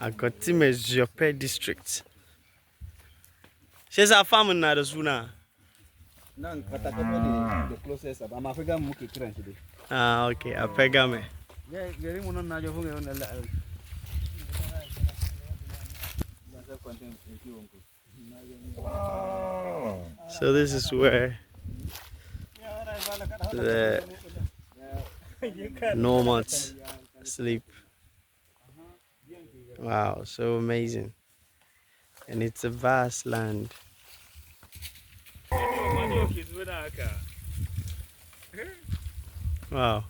Agotime Ziope district. She's a farm in Arizona. The closest. I'm African Muki today. Ah, okay. Apegame. Yeah, very mono na jo hunge on la. So this is where the nomads sleep. Wow, so amazing. And it's a vast land. Wow.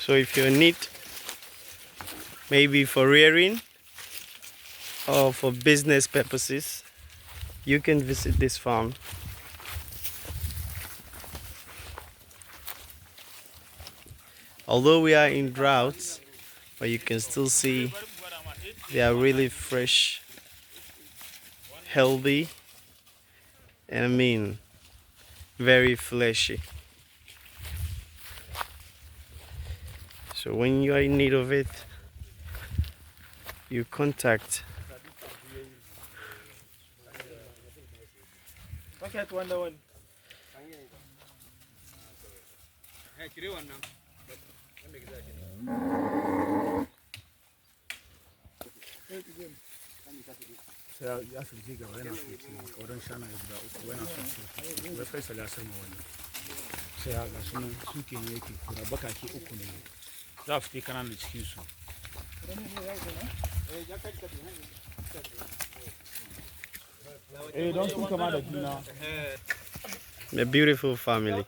So if you need maybe for rearing or for business purposes, you can visit this farm. Although we are in droughts, but you can still see they are really fresh, healthy, and I mean very fleshy. So when you are in need of it, you contact Hey, don't speak about it now. a beautiful family.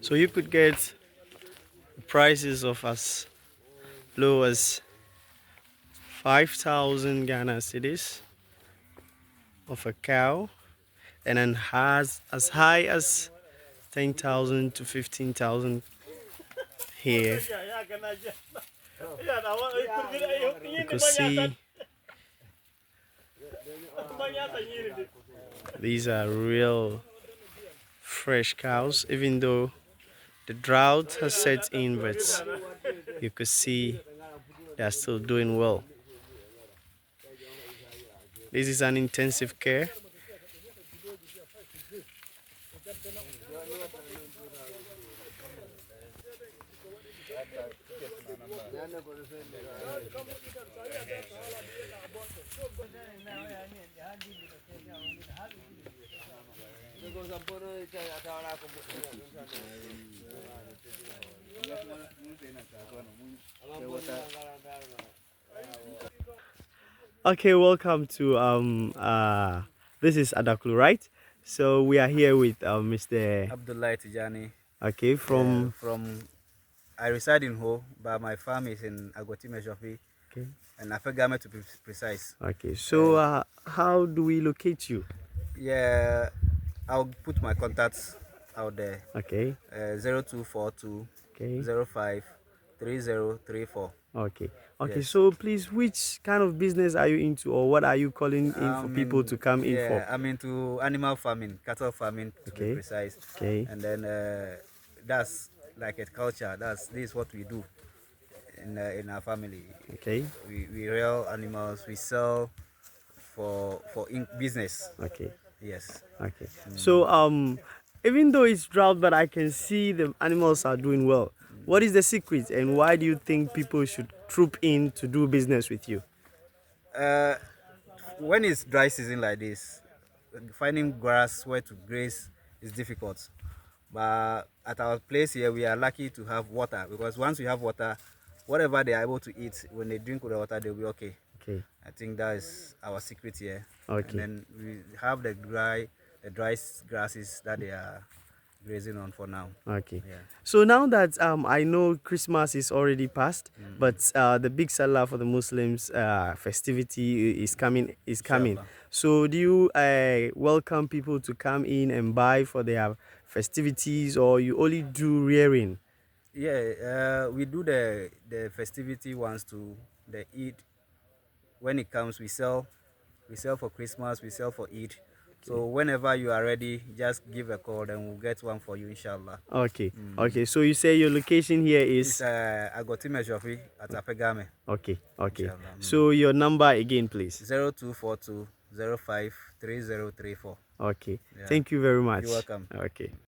So you could get prices of as low as 5,000 Ghana cedis of a cow, and then has as high as 10,000 to 15,000 here. You could see these are real fresh cows, even though the drought has set in, but you could see they are still doing well. This is an intensive care. Okay, welcome to this is Adaklu, right? So we are here with Mr. Abdulai Tijani. Okay, from I reside in Ho, but my farm is in Agotime. okay. And Afegame to be precise. Okay, so how do we locate you? Yeah, I'll put my contacts out there. Okay. 0242 Okay. 05 3034. Okay. Okay. Yes. So please, which kind of business are you into, or what are you calling in for people to come in for? I'm into animal farming, cattle farming to be precise. Okay. And then that's like a culture. This is what we do in our family. Okay. We rear animals. We sell for business. Okay. Yes. Okay. So even though it's drought, but I can see the animals are doing well. What is the secret, and why do you think people should troop in to do business with you? Uh, when it's dry season like this, finding grass where to graze is difficult. But at our place here, we are lucky to have water, because once we have water, whatever they are able to eat, when they drink the water, they'll be okay. Okay. I think that is our secret here. And Okay. then we have the dry grasses that they are grazing on for now. Okay. Yeah. So now that I know Christmas is already past, but the big Salah for the Muslims festivity is coming. Inshallah. So do you welcome people to come in and buy for their festivities, or you only do rearing? Yeah, we do the festivity ones too. The Eid, when it comes, we sell. We sell for Christmas. We sell for Eid. Okay. So whenever you are ready, just give a call, and we'll get one for you, inshallah. Okay. Okay. So you say your location here It's is Agotime at Apegame, okay. Okay. inshallah. So your number again, please. 0242 05 3034. Okay. Yeah. Thank you very You're much. welcome. Okay.